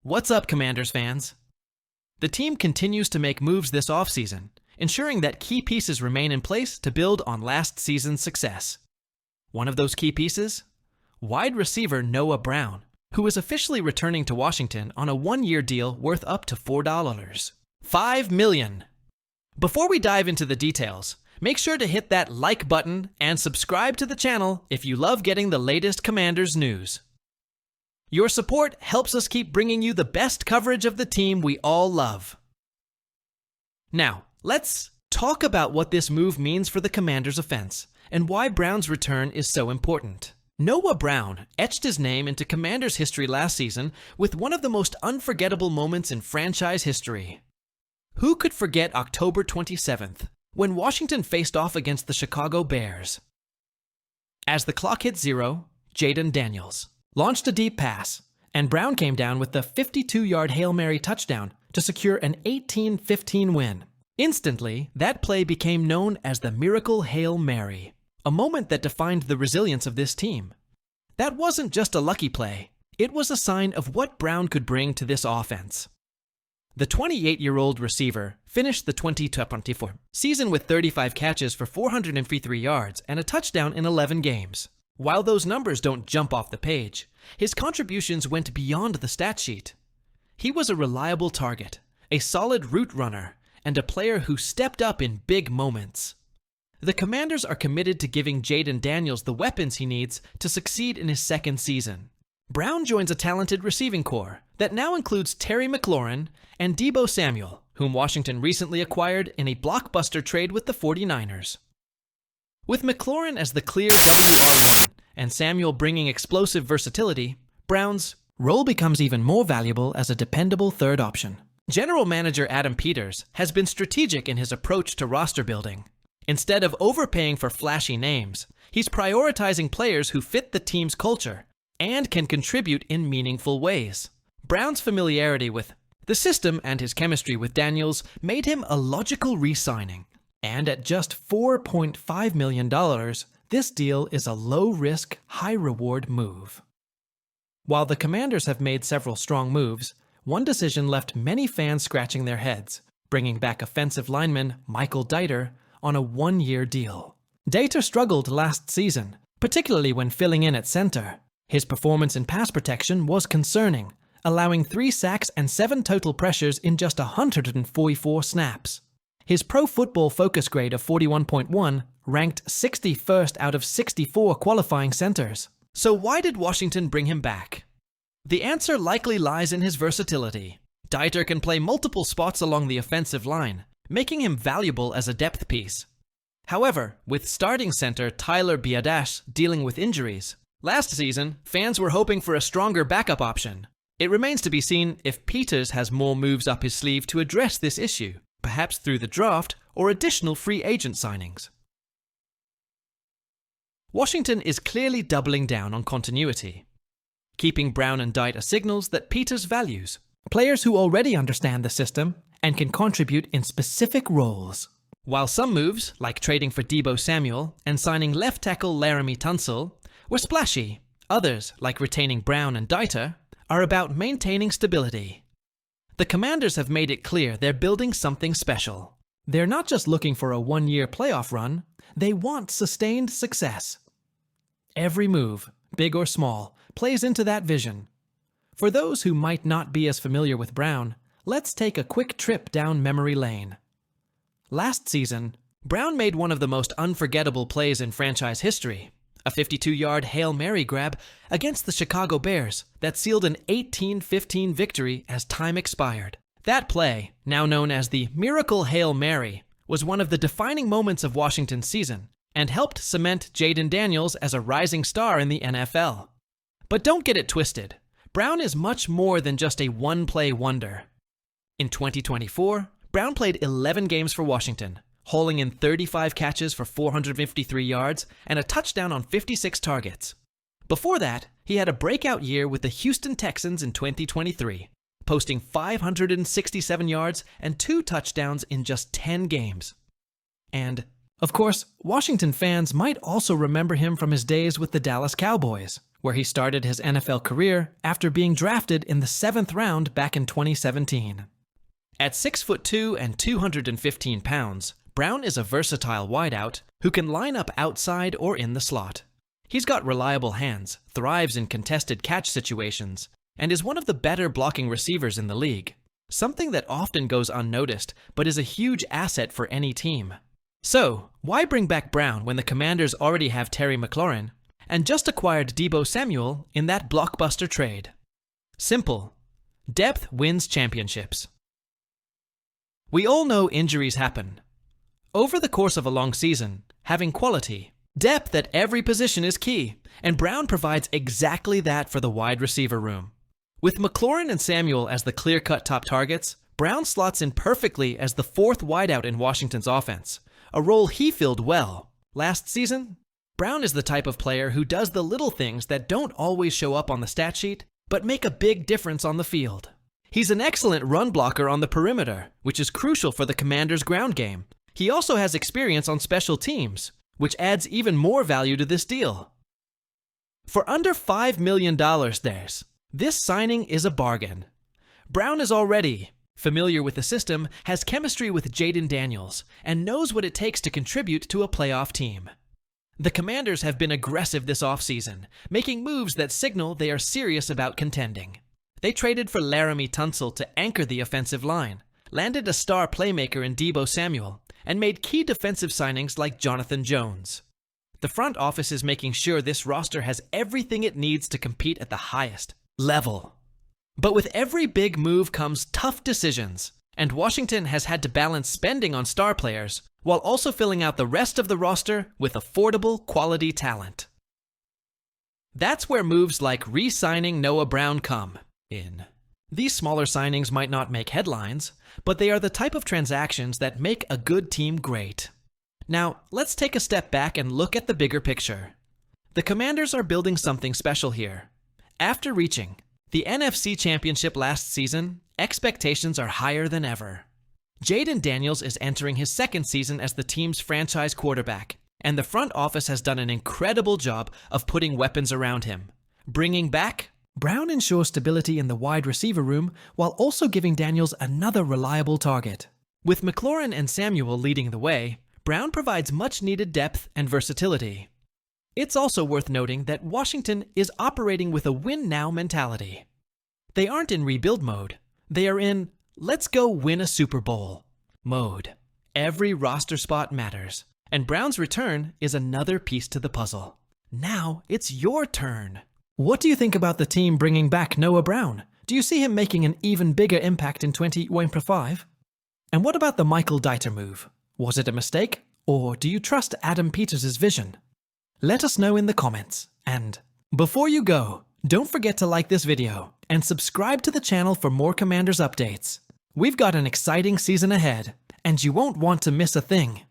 What's up, Commanders fans? The team continues to make moves this offseason, ensuring that key pieces remain in place to build on last season's success. One of those key pieces? Wide receiver Noah Brown, who is officially returning to Washington on a one-year deal worth up to $4 million. Before we dive into the details, make sure to hit that like button and subscribe to the channel if you love getting the latest Commanders news. Your support helps us keep bringing you the best coverage of the team we all love. Now, let's talk about what this move means for the Commanders' offense and why Brown's return is so important. Noah Brown etched his name into Commanders history last season with one of the most unforgettable moments in franchise history. Who could forget October 27th, when Washington faced off against the Chicago Bears? As the clock hit zero, Jayden Daniels launched a deep pass, and Brown came down with the 52-yard Hail Mary touchdown to secure an 18-15 win. Instantly, that play became known as the Miracle Hail Mary, a moment that defined the resilience of this team. That wasn't just a lucky play, it was a sign of what Brown could bring to this offense. The 28-year-old receiver finished the 2024 season with 35 catches for 453 yards and a touchdown in 11 games. While those numbers don't jump off the page, his contributions went beyond the stat sheet. He was a reliable target, a solid route runner, and a player who stepped up in big moments. The Commanders are committed to giving Jayden Daniels the weapons he needs to succeed in his second season. Brown joins a talented receiving corps that now includes Terry McLaurin and Deebo Samuel, whom Washington recently acquired in a blockbuster trade with the 49ers. With McLaurin as the clear WR1 and Samuel bringing explosive versatility, Brown's role becomes even more valuable as a dependable third option. General Manager Adam Peters has been strategic in his approach to roster building. Instead of overpaying for flashy names, he's prioritizing players who fit the team's culture and can contribute in meaningful ways. Brown's familiarity with the system and his chemistry with Daniels made him a logical re-signing. And at just $4.5 million, this deal is a low-risk, high-reward move. While the Commanders have made several strong moves, one decision left many fans scratching their heads, bringing back offensive lineman Michael Diter on a one-year deal. Diter struggled last season, particularly when filling in at center. His performance in pass protection was concerning, allowing 3 sacks and 7 total pressures in just 144 snaps. His Pro Football Focus grade of 41.1 ranked 61st out of 64 qualifying centers. So why did Washington bring him back? The answer likely lies in his versatility. Diter can play multiple spots along the offensive line, making him valuable as a depth piece. However, with starting center Tyler Biadasz dealing with injuries, last season, fans were hoping for a stronger backup option. It remains to be seen if Peters has more moves up his sleeve to address this issue, perhaps through the draft or additional free agent signings. Washington is clearly doubling down on continuity. Keeping Brown and Diter signals that Peters values players who already understand the system and can contribute in specific roles. While some moves, like trading for Deebo Samuel and signing left tackle Laramie Tunsil, were splashy, others, like retaining Brown and Diter, are about maintaining stability. The Commanders have made it clear they're building something special. They're not just looking for a one-year playoff run, they want sustained success. Every move, big or small, plays into that vision. For those who might not be as familiar with Brown, let's take a quick trip down memory lane. Last season, Brown made one of the most unforgettable plays in franchise history, a 52-yard Hail Mary grab against the Chicago Bears that sealed an 18-15 victory as time expired. That play, now known as the Miracle Hail Mary, was one of the defining moments of Washington's season and helped cement Jayden Daniels as a rising star in the NFL. But don't get it twisted. Brown is much more than just a one-play wonder. In 2024, Brown played 11 games for Washington, hauling in 35 catches for 453 yards and a touchdown on 56 targets. Before that, he had a breakout year with the Houston Texans in 2023, posting 567 yards and 2 touchdowns in just 10 games. And, of course, Washington fans might also remember him from his days with the Dallas Cowboys, where he started his NFL career after being drafted in the 7th round back in 2017. At 6'2" and 215 pounds, Brown is a versatile wideout who can line up outside or in the slot. He's got reliable hands, thrives in contested catch situations, and is one of the better blocking receivers in the league, something that often goes unnoticed but is a huge asset for any team. So, why bring back Brown when the Commanders already have Terry McLaurin and just acquired Deebo Samuel in that blockbuster trade? Simple. Depth wins championships. We all know injuries happen. Over the course of a long season, having quality, depth at every position is key, and Brown provides exactly that for the wide receiver room. With McLaurin and Samuel as the clear-cut top targets, Brown slots in perfectly as the 4th wideout in Washington's offense, a role he filled well. Last season, Brown is the type of player who does the little things that don't always show up on the stat sheet, but make a big difference on the field. He's an excellent run blocker on the perimeter, which is crucial for the Commanders' ground game. He also has experience on special teams, which adds even more value to this deal. For under $5 million, this signing is a bargain. Brown is already familiar with the system, has chemistry with Jaden Daniels, and knows what it takes to contribute to a playoff team. The Commanders have been aggressive this offseason, making moves that signal they are serious about contending. They traded for Laramie Tunsil to anchor the offensive line, landed a star playmaker in Deebo Samuel, and made key defensive signings like Jonathan Jones. The front office is making sure this roster has everything it needs to compete at the highest level. But with every big move comes tough decisions, and Washington has had to balance spending on star players while also filling out the rest of the roster with affordable, quality talent. That's where moves like re-signing Noah Brown come in. These smaller signings might not make headlines, but they are the type of transactions that make a good team great. Now, let's take a step back and look at the bigger picture. The Commanders are building something special here. After reaching the NFC Championship last season, expectations are higher than ever. Jaden Daniels is entering his 2nd season as the team's franchise quarterback, and the front office has done an incredible job of putting weapons around him. Bringing back Brown ensures stability in the wide receiver room while also giving Daniels another reliable target. With McLaurin and Samuel leading the way, Brown provides much-needed depth and versatility. It's also worth noting that Washington is operating with a win-now mentality. They aren't in rebuild mode. They are in let's go win a Super Bowl mode. Every roster spot matters, and Brown's return is another piece to the puzzle. Now it's your turn. What do you think about the team bringing back Noah Brown? Do you see him making an even bigger impact in 2025? And what about the Michael Dieter move? Was it a mistake, or do you trust Adam Peters' vision? Let us know in the comments. And before you go, don't forget to like this video and subscribe to the channel for more Commanders updates. We've got an exciting season ahead, and you won't want to miss a thing.